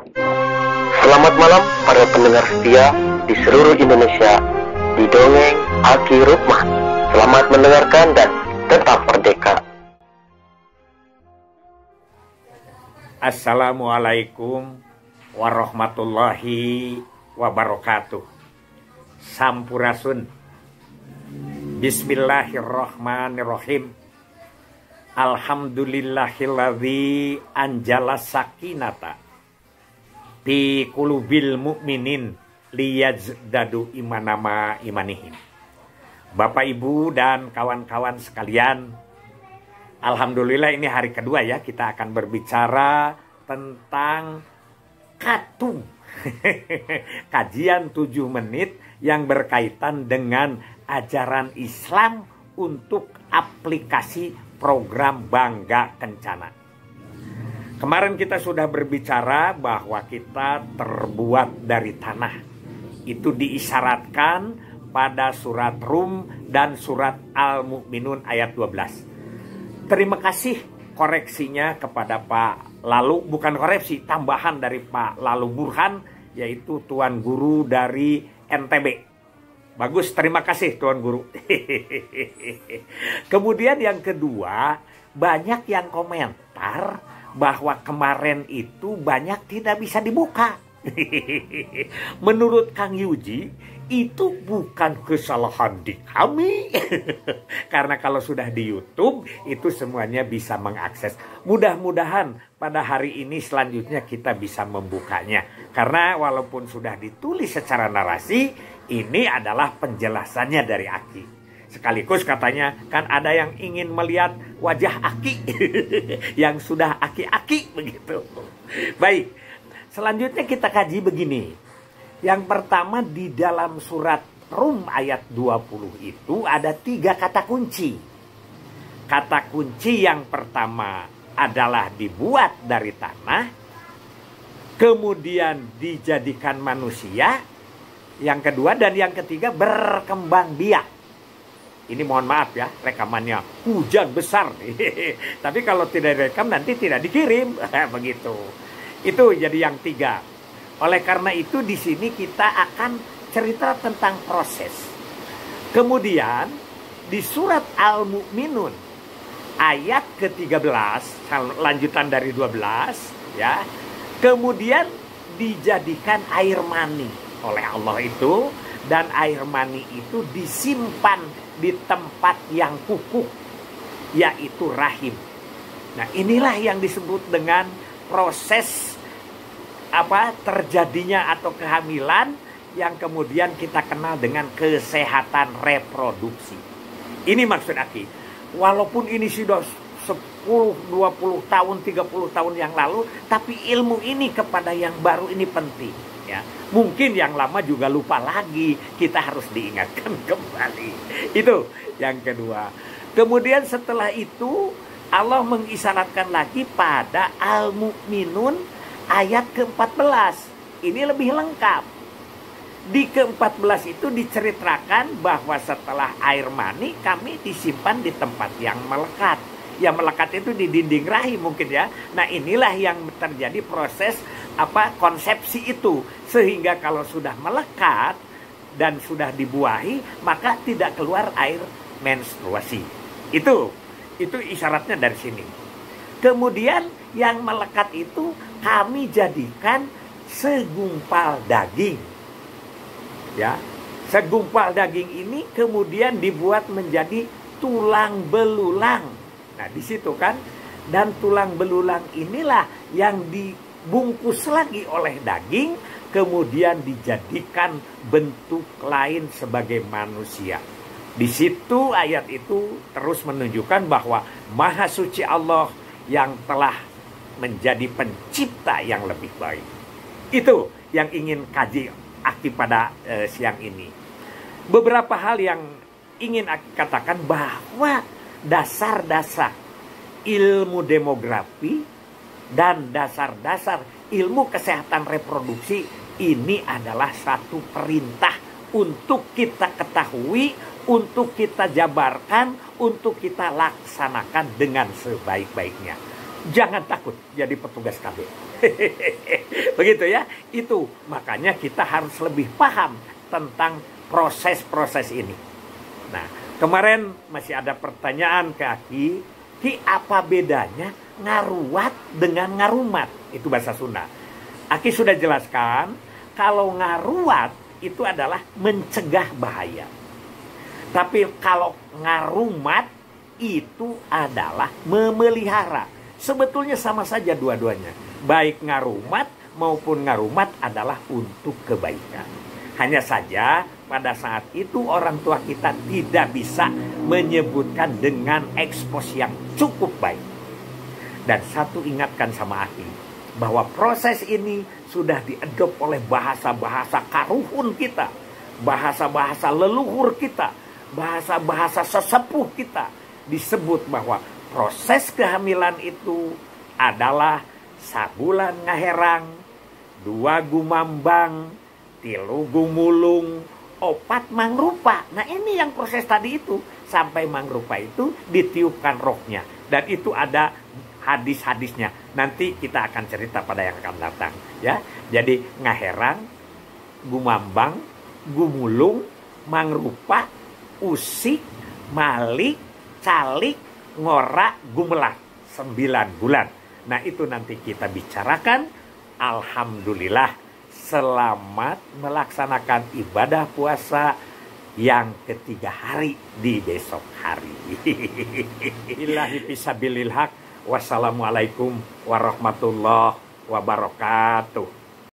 Selamat malam para pendengar setia di seluruh Indonesia di Dongeng Aki Rukman. Selamat mendengarkan dan tetap merdeka. Assalamualaikum warahmatullahi wabarakatuh. Sampurasun. Bismillahirrahmanirrahim. Alhamdulillahilladzi anjala sakinata fi qulubil mu'minin liyazdadu imanama imanihim. Bapak Ibu dan kawan-kawan sekalian, alhamdulillah ini hari kedua ya kita akan berbicara tentang katung. Kajian 7 menit yang berkaitan dengan ajaran Islam untuk aplikasi program Bangga Kencana. Kemarin kita sudah berbicara bahwa kita terbuat dari tanah. Itu diisyaratkan pada surat Rum dan surat Al-Mu'minun ayat 12. Terima kasih koreksinya kepada Pak Lalu, bukan koreksi, tambahan dari Pak Lalu Burhan, yaitu Tuan Guru dari NTB. Bagus, terima kasih Tuan Guru. Kemudian yang kedua, banyak yang komentar bahwa kemarin itu banyak tidak bisa dibuka. Menurut Kang Yuji, itu bukan kesalahan di kami. Karena kalau sudah di YouTube, itu semuanya bisa mengakses. Mudah-mudahan pada hari ini selanjutnya kita bisa membukanya. Karena walaupun sudah ditulis secara narasi, ini adalah penjelasannya dari Aki. Sekaligus katanya kan ada yang ingin melihat wajah Aki yang sudah aki-aki begitu. Baik, selanjutnya kita kaji begini. Yang pertama di dalam surat Rum ayat 20 itu ada 3 kata kunci. Kata kunci yang pertama adalah dibuat dari tanah, kemudian dijadikan manusia, yang kedua dan yang ketiga berkembang biak. Ini mohon maaf ya, rekamannya hujan besar. Tapi kalau tidak direkam nanti tidak dikirim. Begitu. Itu jadi yang 3. Oleh karena itu di sini kita akan cerita tentang proses. Kemudian di surat Al-Mu'minun ayat ke-13, lanjutan dari 12 ya. Kemudian dijadikan air mani oleh Allah itu, dan air mani itu disimpan di tempat yang kukuh, yaitu rahim. Nah, inilah yang disebut dengan proses terjadinya atau kehamilan yang kemudian kita kenal dengan kesehatan reproduksi. Ini maksud Aki. Walaupun ini sudah 10, 20 tahun, 30 tahun yang lalu, tapi ilmu ini kepada yang baru ini penting. Ya, mungkin yang lama juga lupa lagi, kita harus diingatkan kembali. Itu yang kedua. Kemudian setelah itu Allah mengisyaratkan lagi pada Al-Mu'minun ayat ke-14. Ini lebih lengkap. Di ke-14 itu diceritakan bahwa setelah air mani kami disimpan di tempat yang melekat. Yang melekat itu di dinding rahim mungkin ya. Nah, inilah yang terjadi proses konsepsi itu, sehingga kalau sudah melekat dan sudah dibuahi maka tidak keluar air menstruasi. Itu isyaratnya dari sini. Kemudian yang melekat itu kami jadikan segumpal daging. Ya, segumpal daging ini kemudian dibuat menjadi tulang belulang. Nah, di situ kan, dan tulang belulang inilah yang dibungkus lagi oleh daging, kemudian dijadikan bentuk lain sebagai manusia. Di situ ayat itu terus menunjukkan bahwa Maha Suci Allah yang telah menjadi pencipta yang lebih baik. Itu yang ingin kaji Aki pada siang ini. Beberapa hal yang ingin Aki katakan bahwa dasar-dasar ilmu demografi dan dasar-dasar ilmu kesehatan reproduksi ini adalah satu perintah untuk kita ketahui, untuk kita jabarkan, untuk kita laksanakan dengan sebaik-baiknya. Jangan takut jadi petugas KB. Begitu ya. Itu makanya kita harus lebih paham tentang proses-proses ini. Nah, kemarin masih ada pertanyaan ke Aki, Ki, apa bedanya ngaruat dengan ngarumat? Itu bahasa Sunda. Aki sudah jelaskan, kalau ngaruat itu adalah mencegah bahaya. Tapi kalau ngarumat itu adalah memelihara. Sebetulnya sama saja dua-duanya. Baik ngarumat maupun ngarumat adalah untuk kebaikan. Hanya saja pada saat itu orang tua kita tidak bisa menyebutkan dengan ekspos yang cukup baik. Dan satu ingatkan sama Aki, bahwa proses ini sudah diadop oleh bahasa-bahasa karuhun kita, bahasa-bahasa leluhur kita, bahasa-bahasa sesepuh kita. Disebut bahwa proses kehamilan itu adalah sabulan ngaherang, 2 gumambang, 3 gumulung, 4 mangrupa. Nah ini yang proses tadi itu. Sampai mangrupa itu ditiupkan rohnya. Dan itu ada hadis-hadisnya. Nanti kita akan cerita pada yang akan datang. Ya, jadi ngaherang, gumambang, gumulung, mangrupa, usik, malik, calik, ngorak, gumelah. 9 bulan. Nah itu nanti kita bicarakan. Alhamdulillah selamat melaksanakan ibadah puasa yang ketiga hari di besok hari. Billahi fisabilil haq. Wassalamualaikum warahmatullahi wabarakatuh.